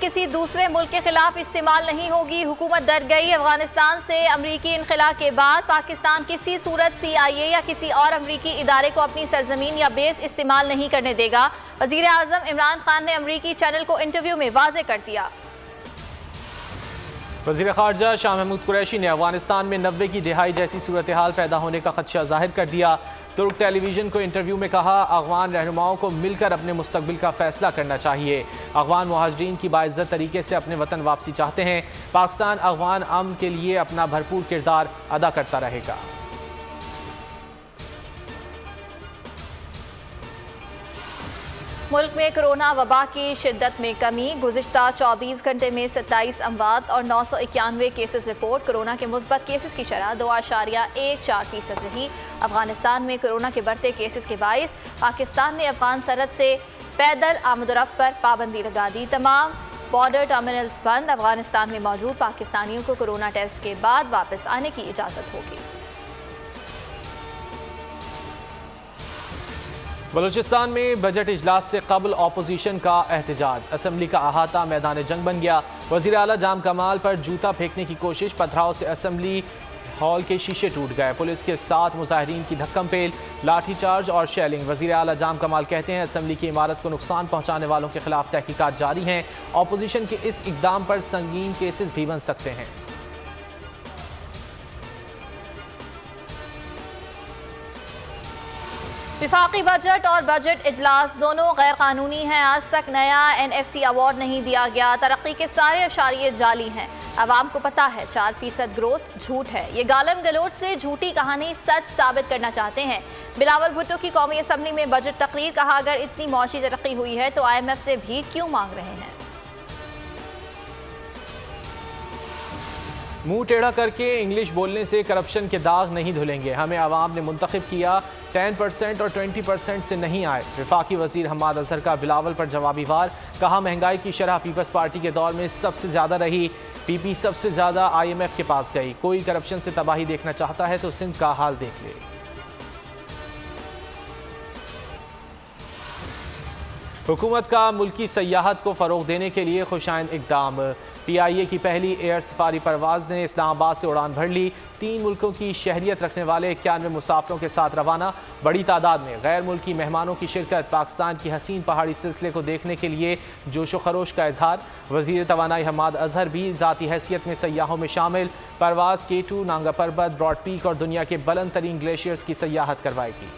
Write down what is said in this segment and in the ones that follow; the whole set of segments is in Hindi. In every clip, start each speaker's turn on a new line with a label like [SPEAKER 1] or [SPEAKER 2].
[SPEAKER 1] किसी दूसरे मुल्क के खिलाफ इस्तेमाल नहीं होगी, हुकूमत डर गई। अफगानिस्तान से अमरीकी इनखला के बाद पाकिस्तान किसी सूरत CIA या किसी और अमरीकी इदारे को अपनी सरजमीन या बेस इस्तेमाल नहीं करने देगा। वज़ीर आज़म इमरान खान ने अमरीकी चैनल को इंटरव्यू में वाज़े कर दिया।
[SPEAKER 2] वज़ीर ख़ारजा शाह महमूद कुरैशी ने अफगानिस्तान में 90 की दिहाई जैसी सूरत हाल पैदा होने का खदशा जाहिर कर दिया। तुर्क टेलीविजन को इंटरव्यू में कहा, अफगान रहनुमाओं को मिलकर अपने मुस्तकबिल का फैसला करना चाहिए। अफगान मुहाजिरीन की बाइज्जत तरीके से अपने वतन वापसी चाहते हैं। पाकिस्तान अफगान अमन के लिए अपना भरपूर किरदार अदा करता रहेगा।
[SPEAKER 1] मुल्क में कोरोना वबा की शिद्दत में कमी, गुज़िश्ता 24 घंटे में 27 अमवात और 991 केसेस रिपोर्ट। कोरोना के मुस्बत केसेस की शरह 2.14% रही। अफगानिस्तान में कोरोना के बढ़ते केसेस के बाइस पाकिस्तान ने अफगान सरहद से पैदल आमदोरफ्त पर पाबंदी लगा दी। तमाम बॉर्डर टर्मिनल्स बंद। अफगानिस्तान में मौजूद पाकिस्तानियों को कोरोना टेस्ट के बाद वापस आने की इजाज़त होगी।
[SPEAKER 2] बलूचिस्तान में बजट इजलास से कबल अपोजिशन का एहतजाज, असम्बली का अहाता मैदान जंग बन गया। वज़ीर आला जाम कमाल पर जूता फेंकने की कोशिश, पथराव से असम्बली हॉल के शीशे टूट गए। पुलिस के साथ मुजाहिरीन की धक्कम पेल, लाठीचार्ज और शेलिंग। वज़ीर आला जाम कमाल कहते हैं, असम्बली की इमारत को नुकसान पहुँचाने वालों के खिलाफ तहकीकात जारी हैं। अपोजिशन के इस इकदाम पर संगीन केसेस भी बन सकते हैं।
[SPEAKER 1] विफाकी बजट और बजट इजलास दोनों गैर कानूनी हैं। आज तक नया NFC अवार्ड नहीं दिया गया। तरक्की के सारे अशारिये जाली हैं। अवाम को पता है 4% ग्रोथ झूठ है। ये गालम गलोच से झूठी कहानी सच साबित करना चाहते हैं। बिलावल भुट्टो की कौमी असम्बली में बजट तकरीर, कहा अगर इतनी मौशी तरक्की हुई है तो IMF से भी क्यों मांग रहे हैं।
[SPEAKER 2] मुंह टेढ़ा करके इंग्लिश बोलने से करप्शन के दाग नहीं धुलेंगे। हमें आवाम ने मुंतखब किया, 10% और 20% से नहीं आए। वफाकी वजीर हम्माद अजहर का बिलावल पर जवाबी वार, कहा महंगाई की शरह पीपल्स पार्टी के दौर में सबसे ज़्यादा रही। PP सबसे ज़्यादा IMF के पास गई। कोई करप्शन से तबाही देखना चाहता है तो सिंध का हाल देख ले। हुकूमत का मुल्की सयाहत को फ़रोग देने के लिए खुशाइन इकदाम। PIA की पहली एयर सफारी परवाज़ ने इस्लामाबाद से उड़ान भर ली। 3 मुल्कों की शहरियत रखने वाले 91 मुसाफिरों के साथ रवाना। बड़ी तादाद में गैर मुल्की मेहमानों की शिरकत। पाकिस्तान की हसीन पहाड़ी सिलसिले को देखने के लिए जोश व खरोश का इजहार। वज़ीर तवानाई हम्माद अजहर भी ज़ाती हैसियत में सयाहों में शामिल। परवाज़ K2 नांगा पर्वत, ब्रॉड पीक और दुनिया के बुलंद तरीन ग्लेशियर्स की सयाहत करवाएगी।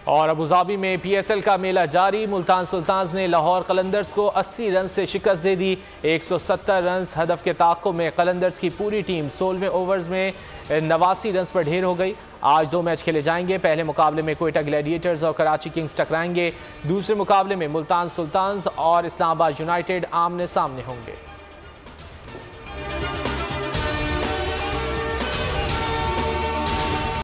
[SPEAKER 2] और अबूधाबी में PSL का मेला जारी। मुल्तान सुल्तान्स ने लाहौर कलंदर्स को 80 रन से शिकस्त दे दी। 170 रन हदफ के ताक़ुब में कलंदर्स की पूरी टीम 16वें ओवर्स में 89 रन पर ढेर हो गई। आज 2 मैच खेले जाएंगे। पहले मुकाबले में क्वेटा ग्लैडिएटर्स और कराची किंग्स टकराएंगे। दूसरे मुकाबले में मुल्तान सुल्तान्स और इस्लामाबाद यूनाइटेड आमने सामने होंगे।